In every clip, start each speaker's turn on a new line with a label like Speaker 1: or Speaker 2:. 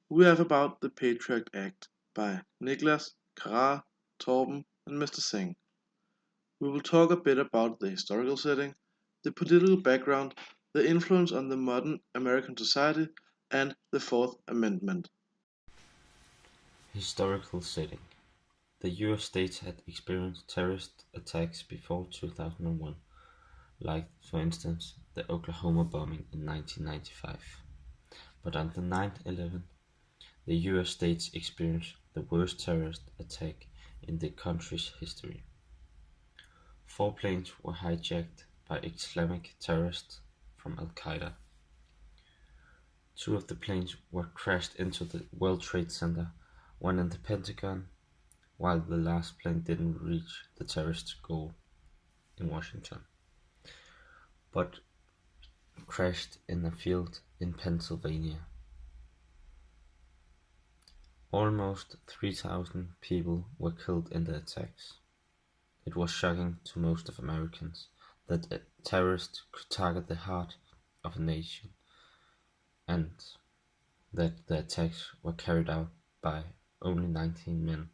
Speaker 1: We have about the Patriot Act by Nicklas, Karar, Torben, and Mr. Singh. We will talk a bit about the historical setting, the political background, the influence on the modern American society, and the Fourth Amendment.
Speaker 2: Historical setting: the US states had experienced terrorist attacks before 2001, like, for instance, the Oklahoma bombing in 1995. But on the 9/11, the US states experienced the worst terrorist attack in the country's history. 4 planes were hijacked by Islamic terrorists from Al-Qaeda. 2 of the planes were crashed into the World Trade Center, one in the Pentagon, while the last plane didn't reach the terrorist goal in Washington, but crashed in a field in Pennsylvania. Almost 3,000 people were killed in the attacks. It was shocking to most of Americans that a terrorist could target the heart of a nation, and that the attacks were carried out by only 19 men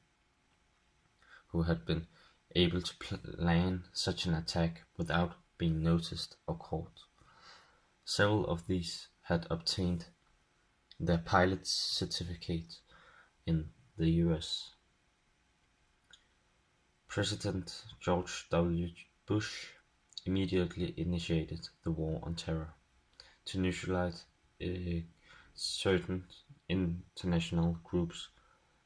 Speaker 2: who had been able to plan such an attack without being noticed or caught. Several of these had obtained their pilot's certificate in the US. President George W. Bush immediately initiated the War on Terror to neutralize certain international groups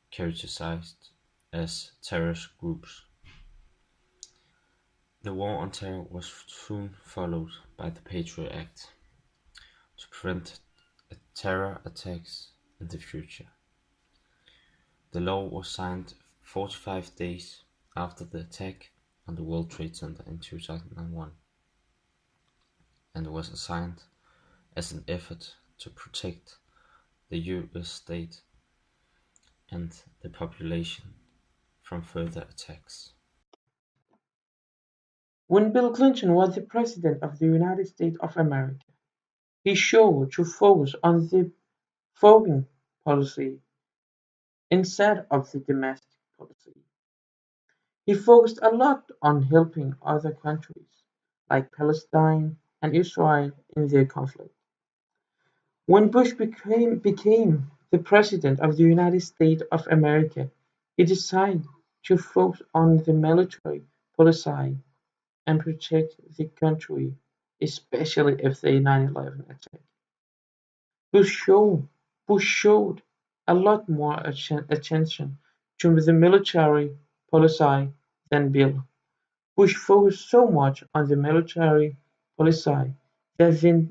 Speaker 2: characterized as terrorist groups. The War on Terror was soon followed by the Patriot Act to prevent terror attacks in the future. The law was signed 45 days after the attack on the World Trade Center in 2001, and was signed as an effort to protect the US state and the population from further attacks.
Speaker 3: When Bill Clinton was the President of the United States of America, he chose to focus on the foreign policy instead of the domestic policy. He focused a lot on helping other countries, like Palestine and Israel, in their conflict. When Bush became the President of the United States of America, he decided to focus on the military policy and protect the country, especially after the 9/11 attack. Bush showed, Bush showed a lot more attention to the military policy than Bill. Bush focused so much on the military policy that they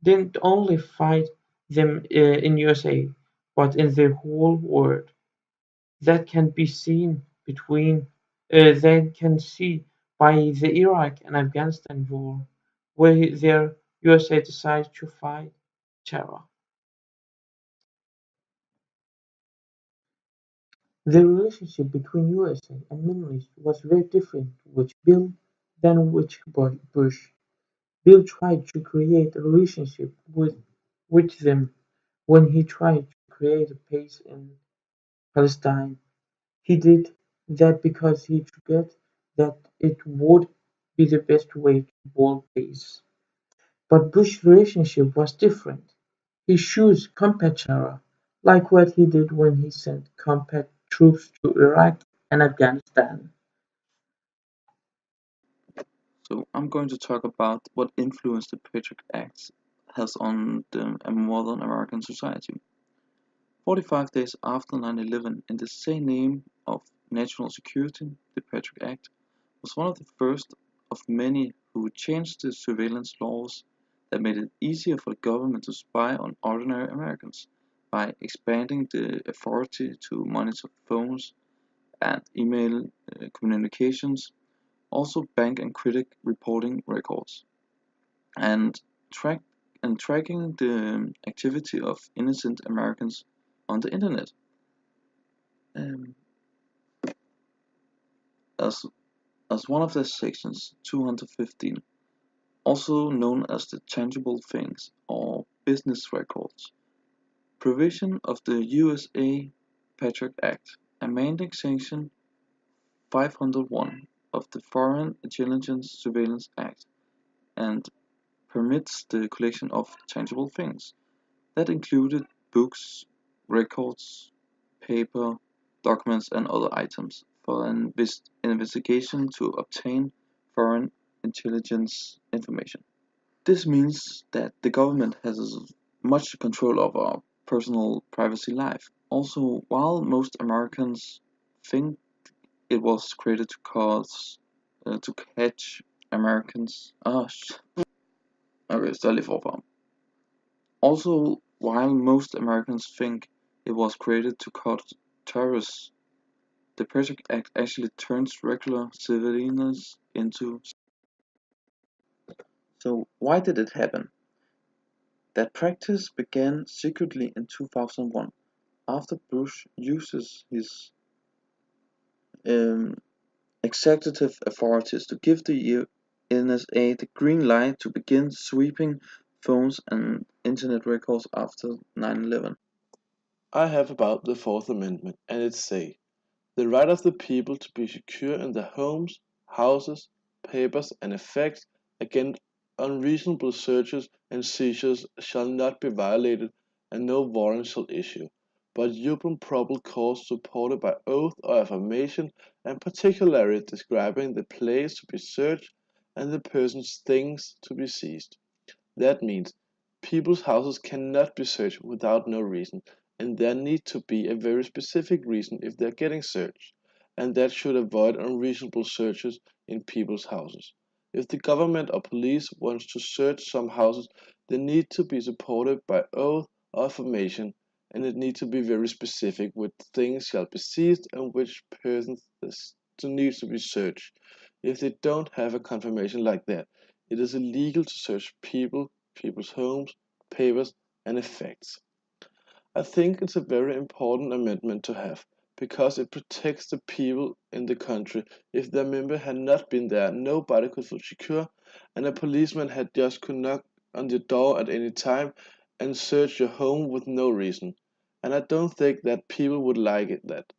Speaker 3: didn't only fight them in USA, but in the whole world. That can be seen they can see by the Iraq and Afghanistan war, where their USA decided to fight terror. The relationship between USA and Middle East was very different with Bill than with Bush. Bill tried to create a relationship with them when he tried to create a peace in Palestine. He did that because he forgot that it would be the best way to build peace. But Bush's relationship was different. He chose combat terror, like what he did when he sent combat troops to Iraq and Afghanistan.
Speaker 4: So I'm going to talk about what influence the Patriot Act has on the modern American society. 45 days after 9/11, in the same name of national security, the Patriot Act was one of the first of many who changed the surveillance laws that made it easier for the government to spy on ordinary Americans by expanding the authority to monitor phones and email communications, also bank and credit reporting records, and track tracking the activity of innocent Americans on the internet. Um, as as one of the sections 215, also known as the tangible things or business records, Provision of the USA Patriot Act, amending Section 501 of the Foreign Intelligence Surveillance Act, and permits the collection of tangible things. That included books, records, paper, documents, and other items for an investigation to obtain foreign intelligence information. This means that the government has much control of our personal privacy life. Also, while most Americans think it was created to catch Americans. Okay, start lige forfra. Also, while most Americans think it was created to catch terrorists, the Patriot Act actually turns regular civilians into. So, why did it happen? That practice began secretly in 2001 after Bush uses his executive authorities to give the NSA the green light to begin sweeping phones and internet records after 9/11.
Speaker 1: I have about the Fourth Amendment, and it say, the right of the people to be secure in their homes, houses, papers, and effects against unreasonable searches and seizures shall not be violated, and no warrant shall issue, but upon probable cause supported by oath or affirmation, and particularly describing the place to be searched and the person's things to be seized. That means people's houses cannot be searched without no reason, and there need to be a very specific reason if they're getting searched, and that should avoid unreasonable searches in people's houses. If the government or police wants to search some houses, they need to be supported by oath or affirmation, and it needs to be very specific which things shall be seized and which persons needs to be searched. If they don't have a confirmation like that, it is illegal to search people's homes, papers, and effects. I think it's a very important amendment to have because it protects the people in the country. If their member had not been there, nobody could feel secure, and a policeman had just could knock on the door at any time and search your home with no reason. And I don't think that people would like it that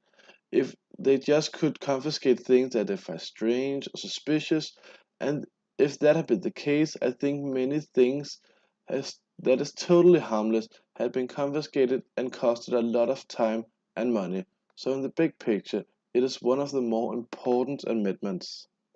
Speaker 1: if they just could confiscate things that they find strange or suspicious. And if that had been the case, I think many things that is totally harmless had been confiscated and costed a lot of time and money. So in the big picture, it is one of the more important amendments.